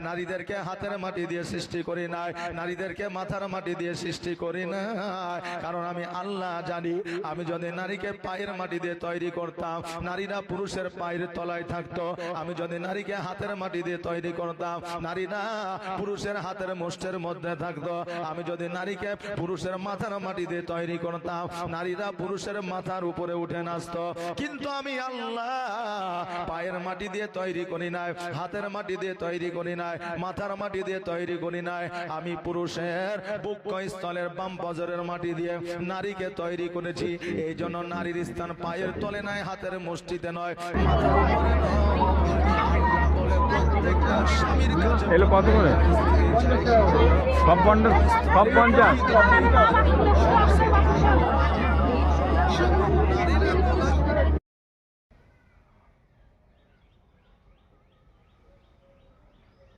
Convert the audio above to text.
নারীদেরকে হাতের মাটি দিয়ে সৃষ্টি করি নাই, নারীদেরকে মাথার মাটি দিয়ে সৃষ্টি করি না। কারণ আমি আল্লাহ জানি, আমি যদি নারীকে পায়ের মাটি দিয়ে তৈরি করতাম, নারীরা পুরুষের পায়ের তলায় থাকতো। আমি যদি নারীকে হাতের মাটি দিয়ে তৈরি করতাম, নারীরা পুরুষের হাতের মুষ্টের মধ্যে থাকতো। আমি যদি নারীকে পুরুষের মাথার মাটি দিয়ে তৈরি করতাম, নারীরা পুরুষের মাথার উপরে উঠে নাচতো। কিন্তু আমি আল্লাহ পায়ের মাটি দিয়ে তৈরি করি নাই, হাতের মাটি দিয়ে তৈরি করি নাই, মাথার মাটি দিয়ে তৈরি করি নাই। আমি পুরুষের বুকস্থলের বাম বজরের মাটি দিয়ে নারীকে তৈরি করেছি। এই জন্য নারীর স্থান পায়ের তলে নয়, হাতের মুষ্টিতে নয়, মাথার উপরে নয়। বলে প্রত্যেকটা স্বামীর কাছে এলো কত করে? সব 50।